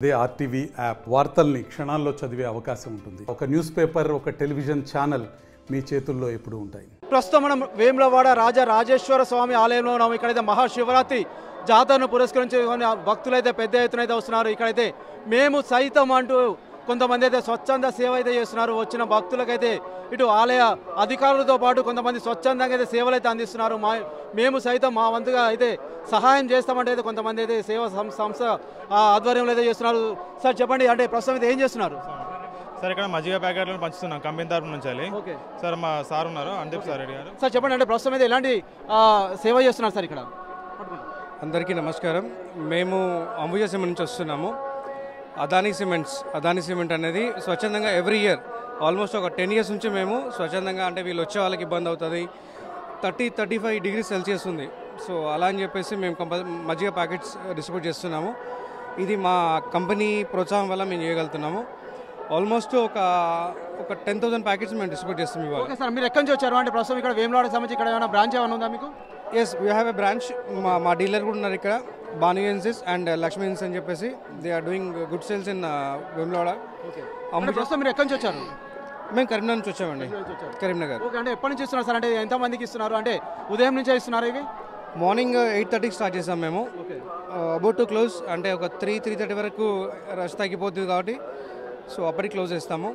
అదే RTV app వార్తల్ని క్షణాల్లో చదివే అవకాశం ఉంటుంది. ఒక న్యూస్ పేపర్, ఒక టెలివిజన్ ఛానల్ మీ చేతుల్లో ఎప్పుడూ ఉంటాయి. ప్రస్తుతం మనం వేములవాడ రాజరాజేశ్వర స్వామి ఆలయంలో ఉన్నాము. ఇక్కడైతే మహాశివరాత్రి జాతరను పురస్కరించి భక్తులైతే పెద్ద ఎత్తున అయితే వస్తున్నారు. ఇక్కడైతే మేము సైతం అంటూ కొంతమంది అయితే స్వచ్ఛంద సేవ అయితే చేస్తున్నారు. వచ్చిన భక్తులకైతే ఇటు ఆలయ అధికారులతో పాటు కొంతమంది స్వచ్ఛందంగా అయితే సేవలు అయితే అందిస్తున్నారు. మేము సైతం మా వంతుగా అయితే సహాయం చేస్తామంటే అయితే కొంతమంది అయితే సేవ సంస్థ ఆధ్వర్యంలో అయితే చేస్తున్నారు. సార్ చెప్పండి, అంటే ప్రస్తుతం అయితే ఏం చేస్తున్నారు? సార్ ఇక్కడ మజ్జిగ ప్యాకెట్లను పంచుతున్నాం కంపెనీ తరఫు నుంచి. ఓకే సార్ మా సార్ ఉన్నారు, అందీప్ సార్ రెడ్డి గారు. సార్ చెప్పండి, అంటే ప్రస్తుతం అయితే ఎలాంటి సేవ చేస్తున్నారు సార్ ఇక్కడ? అందరికీ నమస్కారం. మేము అంబుజా సిమెంట్ నుంచి వస్తున్నాము. అదానీ సిమెంట్ అనేది స్వచ్ఛందంగా ఎవ్రీ ఇయర్ ఆల్మోస్ట్ ఒక 10 years నుంచి మేము స్వచ్ఛందంగా, అంటే వీళ్ళు వచ్చే వాళ్ళకి ఇబ్బంది అవుతుంది, 30-35 degrees Celsius ఉంది. సో అలా అని చెప్పేసి మేము మజ్జిగ ప్యాకెట్స్ డిస్ట్రిబ్యూట్ చేస్తున్నాము. ఇది మా కంపెనీ ప్రోత్సాహం వల్ల మేము చేయగలుగుతున్నాము. ఆల్మోస్ట్ ఒక 10,000 ప్యాకెట్స్ మేము డిస్ట్రిబ్యూట్ చేస్తాం ఇవాళ. ఓకే సార్, మీరు ఎక్కడి నుంచి వచ్చారు? అంటే ప్రస్తుతం ఇక్కడ వేములవాడకి సంబంధించి ఇక్కడ ఏమైనా బ్రాంచ్ ఏమైనా ఉందా మీకు? Yes, we have a branch. మా డీలర్ కూడా ఉన్నారు ఇక్కడ, బానియన్సిస్ అండ్ లక్ష్మీ ఇన్స్ అని చెప్పేసి. They are doing good sales in Vemulawada. Okay, ప్రస్తుతం మీరు ఎక్కడి నుంచి వచ్చారు? మేము కరీంనగర్ నుంచి వచ్చామండి. కరీంనగర్. ఓకే, అంటే ఎప్పటి నుంచి ఇస్తున్నారు సార్? అంటే ఎంతమందికి ఇస్తున్నారు? అంటే ఉదయం నుంచే ఇస్తున్నారు ఇవి? మార్నింగ్ 8:30కి స్టార్ట్ చేసాం మేము. అబౌట్ టు క్లోజ్, అంటే ఒక 3-3:30 వరకు రష్ తగ్గిపోతుంది కాబట్టి సో అప్పటికి క్లోజ్ చేస్తాము.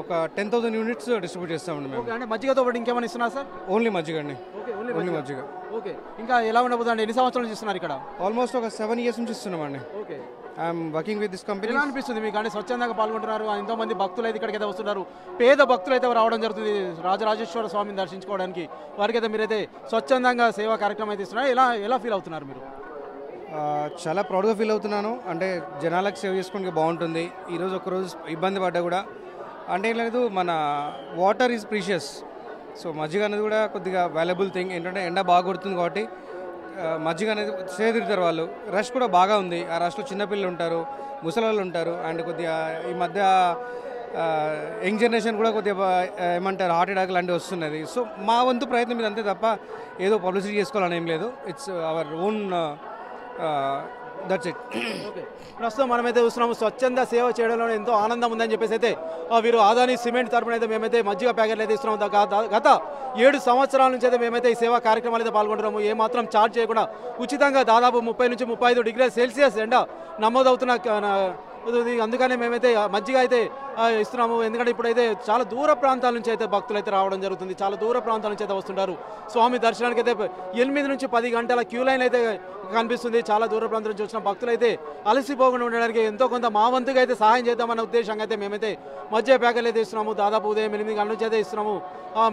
ఒక 10,000 యూనిట్స్ డిస్ట్రిబ్యూట్ చేస్తామండి మేము. అంటే మజ్జిగతో పాటు ఇంకేమైనా ఇస్తున్నారు సార్? ఓన్లీ మజ్జిగ అండి, ఓన్లీ మజ్జిగ. ఓకే, ఇంకా ఎలా ఉండబోతుంది? ఎన్ని సంవత్సరాల నుంచి ఇస్తున్నారు ఇక్కడ? ఆల్మోస్ట్ ఒక 7 years నుంచి ఇస్తున్నామండి. Okay, I'm working with this company. ఎలా అనిపిస్తుంది మీకు? అంటే స్వచ్ఛందంగా పాల్గొంటున్నారు, ఎంతో మంది భక్తులు అయితే ఇక్కడికి అయితే వస్తున్నారు, పేద భక్తులు అయితే రావడం జరుగుతుంది రాజరాజేశ్వర స్వామిని దర్శించుకోవడానికి. వారికి అయితే మీరైతే స్వచ్ఛందంగా సేవా కార్యక్రమం అయితే ఇస్తున్నారు. ఎలా ఫీల్ అవుతున్నారు మీరు? చాలా ప్రౌడ్గా ఫీల్ అవుతున్నాను. అంటే జనాలకు సేవ్ చేసుకోవడానికి బాగుంటుంది. ఈరోజు ఒకరోజు ఇబ్బంది పడ్డా కూడా అంటే ఏం లేదు, మన వాటర్ ఈజ్ ప్రీషియస్. సో మజ్జిగ అనేది కూడా కొద్దిగా వాల్యుబుల్ థింగ్. ఏంటంటే ఎండ బాగా కొడుతుంది కాబట్టి మజ్జిగ అనేది సేదిరుతారు వాళ్ళు. రష్ కూడా బాగా ఉంది. ఆ రష్లో చిన్నపిల్లలు ఉంటారు, ముసలి వాళ్ళు ఉంటారు, అండ్ కొద్దిగా ఈ మధ్య యంగ్ జనరేషన్ కూడా కొద్దిగా ఏమంటారు హార్ట్ అటాక్ లాంటివి వస్తున్నది. సో మా వంతు ప్రయత్నం ఇది అంతే తప్ప ఏదో పబ్లిసిటీ చేసుకోవాలని ఏం లేదు. It's our own, that's it. Okay, ప్రస్తుతం మనమైతే చూస్తున్నాము స్వచ్ఛంద సేవ చేయడంలో ఎంతో ఆనందం ఉందని చెప్పేసి అయితే వీరు అదానీ సిమెంట్ తరపున అయితే మేమైతే మజ్జిగ ప్యాకెట్లు అయితే ఇస్తున్నాము. గత 7 సంవత్సరాల నుంచి అయితే మేమైతే ఈ సేవా కార్యక్రమాలు అయితే పాల్గొంటున్నాము. ఏమాత్రం ఛార్జ్ చేయకుండా ఉచితంగా దాదాపు 30-35 degrees Celsius ఎండ నమోదవుతున్న అందుకనే మేమైతే మజ్జిగ అయితే ఇస్తున్నాము. ఎందుకంటే ఇప్పుడైతే చాలా దూర ప్రాంతాల నుంచి అయితే భక్తులు అయితే రావడం జరుగుతుంది. చాలా దూర ప్రాంతాల నుంచి అయితే వస్తుంటారు. స్వామి దర్శనానికి అయితే 8-10 గంటల క్యూ లైన్ అయితే కనిపిస్తుంది. చాలా దూర ప్రాంతాల నుంచి వచ్చిన భక్తులు అయితే అలసిపోకుండా ఉండడానికి ఎంతో కొంత మా వంతుగా అయితే సహాయం చేద్దామన్న ఉద్దేశంగా అయితే మేమైతే మజ్జిగ ప్యాకెట్లు అయితే ఇస్తున్నాము. దాదాపు ఉదయం 8 గంటల నుంచి అయితే ఇస్తున్నాము.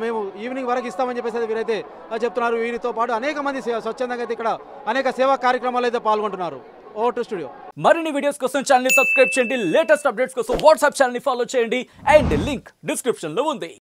మేము ఈవినింగ్ వరకు ఇస్తామని చెప్పేసి అయితే వీరైతే చెప్తున్నారు. వీరితో పాటు అనేక మంది స్వచ్ఛందంగా అయితే ఇక్కడ అనేక సేవా కార్యక్రమాలు అయితే పాల్గొంటున్నారు. Over to studio. మరిన్ని వీడియోస్ కోసం ఛానల్ ని సబ్స్క్రైబ్ చేయండి, లేటెస్ట్ అప్డేట్స్ కోసం వాట్సాప్ ఛానల్ ని ఫాలో చేయండి, అండ్ లింక్ డిస్క్రిప్షన్ లో ఉంది.